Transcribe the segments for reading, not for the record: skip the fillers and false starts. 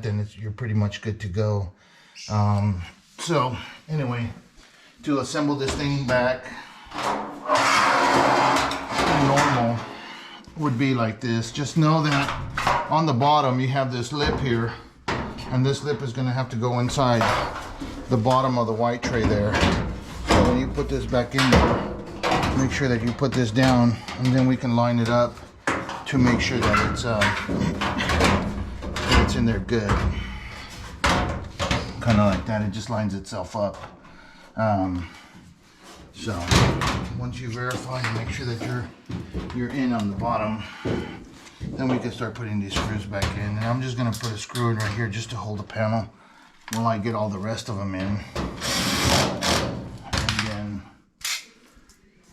then you're pretty much good to go. So anyway, to assemble this thing back, normal would be like this. Just know that on the bottom you have this lip here, and this lip is going to have to go inside the bottom of the white tray there. So when you put this back in there, make sure that you put this down, and then we can line it up to make sure that it's in there good. Kind of like that. It just lines itself up. So once you verify and make sure that you're in on the bottom, then we can start putting these screws back in. And I'm just going to put a screw in right here just to hold the panel while I get all the rest of them in. And then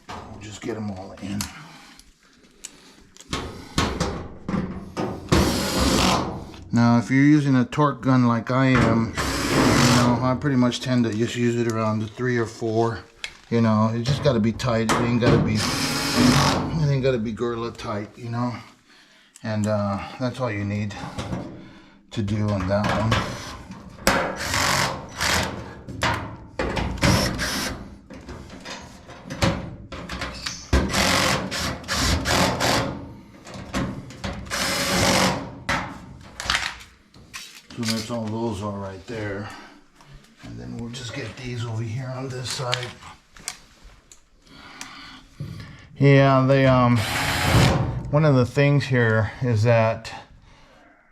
we'll just get them all in. Now if you're using a torque gun like I am, I pretty much tend to just use it around the 3 or 4. You know, it just got to be tight. It ain't got to be gorilla tight, you know. And that's all you need to do on that one. So that's all those are right there. And then we'll just get these over here on this side. Yeah, one of the things here is that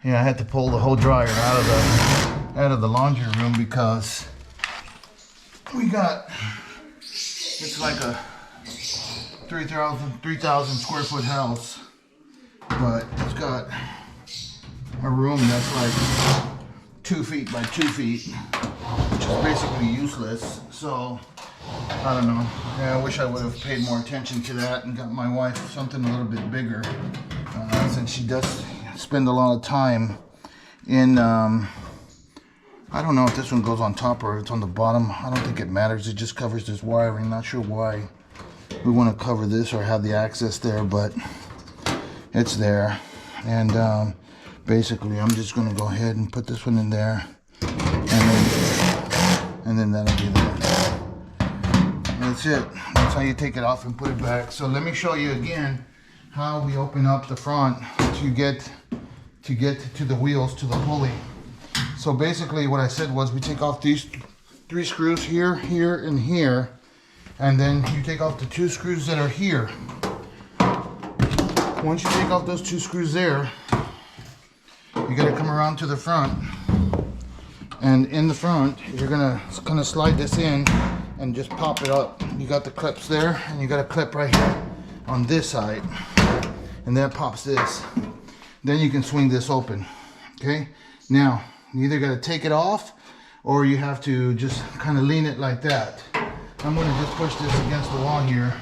I had to pull the whole dryer out of the laundry room because it's like a 3,000 square foot house, but it's got a room that's like 2 feet by 2 feet, which is basically useless. So I don't know. Yeah, I wish I would have paid more attention to that and got my wife something a little bit bigger, since she does spend a lot of time in, I don't know if this one goes on top or if it's on the bottom. I don't think it matters. It just covers this wiring. Not sure why we want to cover this or have the access there, but it's there. And basically I'm just going to go ahead and put this one in there, and then that'll be there. That's it. That's how you take it off and put it back. So let me show you again how we open up the front to get to the wheels, to the pulley. So basically what I said was we take off these 3 screws here, here, and here, and then you take off the 2 screws that are here. Once you take off those 2 screws there, you got to come around to the front, and in the front you're gonna kind of slide this in and just pop it up. You got the clips there, and you got a clip right here on this side, and that pops this. Then you can swing this open. Okay, now you either got to take it off or you have to just kind of lean it like that. I'm going to just push this against the wall here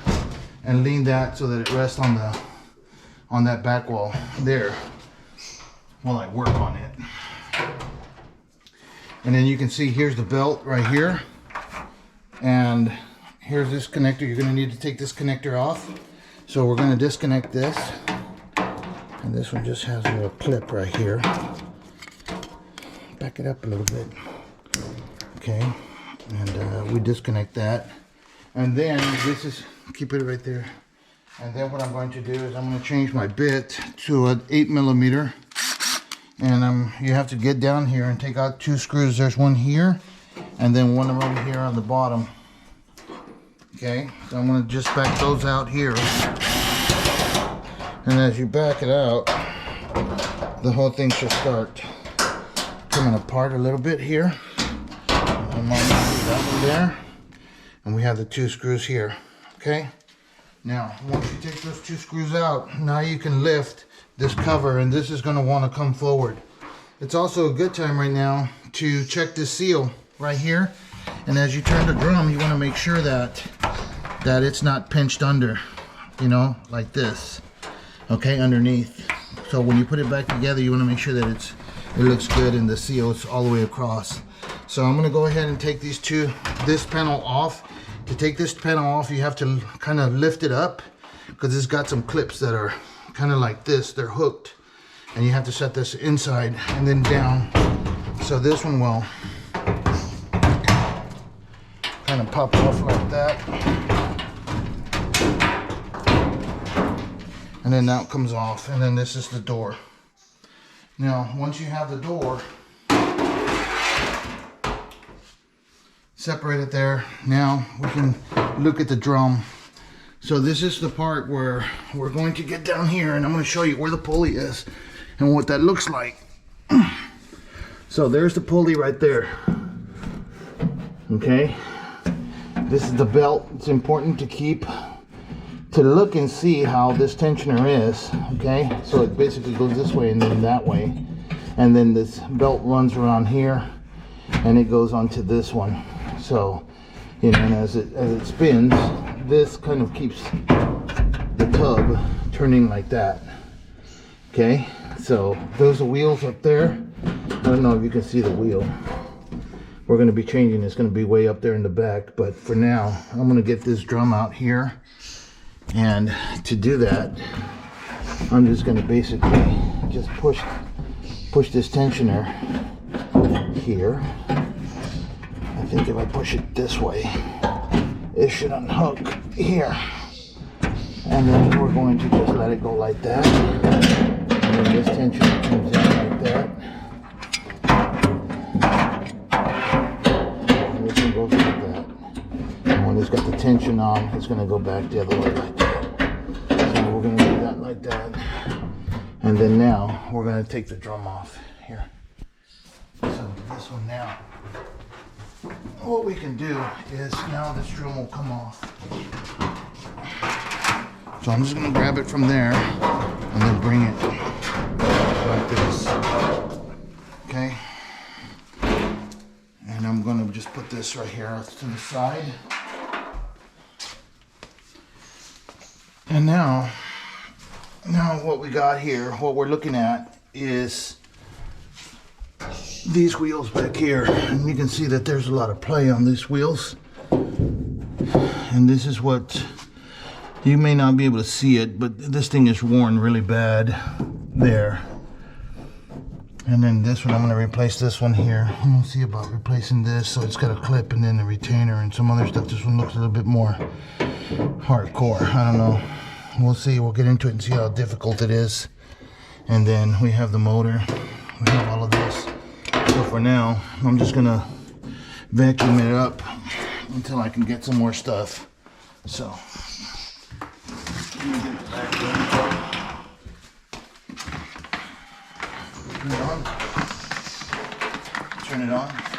and lean that so that it rests on that back wall there while I work on it. And then you can see here's the belt right here, and here's this connector. You're going to need to take this connector off. So we're going to disconnect this, and this one just has a little clip right here. Back it up a little bit. Okay, and we disconnect that, and then this is, keep it right there. And then what I'm going to do is I'm going to change my bit to an 8mm. And you have to get down here and take out 2 screws. There's one here, and then one over here on the bottom. Okay, so I'm going to just back those out here. And as you back it out, the whole thing should start coming apart a little bit here. And that one there. And we have the 2 screws here. Okay, now once you take those 2 screws out, now you can lift this cover, and this is going to want to come forward. It's also a good time right now to check this seal right here, and as you turn the drum you want to make sure that it's not pinched under, like this, okay, underneath. So when you put it back together, you want to make sure that it looks good and the seal is all the way across. So I'm going to go ahead and take this panel off. To take this panel off, you have to kind of lift it up because it's got some clips that are kind of like this. They're hooked, and you have to set this inside and then down So this one will kind of pop off like that. And then that comes off, and then this is the door. Now, once you have the door separated there, now we can look at the drum. So this is the part where we're going to get down here, and I'm going to show you where the pulley is and what that looks like. So there's the pulley right there. Okay, this is the belt. It's important to look and see how this tensioner is. Okay, so it basically goes this way and then that way, and then this belt runs around here and it goes onto this one. So, you know, and as it spins, this kind of keeps the tub turning like that. Okay, so those are wheels up there. I don't know if you can see the wheel. We're going to be changing. It's going to be way up there in the back, but for now I'm going to get this drum out here. And to do that, I'm just going to basically just push this tensioner here. I think if I push it this way, it should unhook here. And then we're going to just let it go like that. And then this tensioner comes in like that. And this one goes like that. And when it's got the tension on, it's going to go back the other way like that. So we're going to do that like that. And then now we're going to take the drum off here. So this one now, what we can do is now this drum will come off. So I'm just going to grab it from there and then bring it like this. Okay. And I'm going to just put this right here to the side. And now what we got here, what we're looking at is these wheels back here. And you can see that there's a lot of play on these wheels. And this is what, you may not be able to see it, but this thing is worn really bad there. And then this one, I'm going to replace this one here. I'm going to see about replacing this so it's got a clip and then the retainer and some other stuff. This one looks a little bit more hardcore. I don't know. We'll see. We'll get into it and see how difficult it is. And then we have the motor. We have all of this. So for now, I'm just going to vacuum it up until I can get some more stuff. So, let me get the vacuum. Turn it on. Turn it on.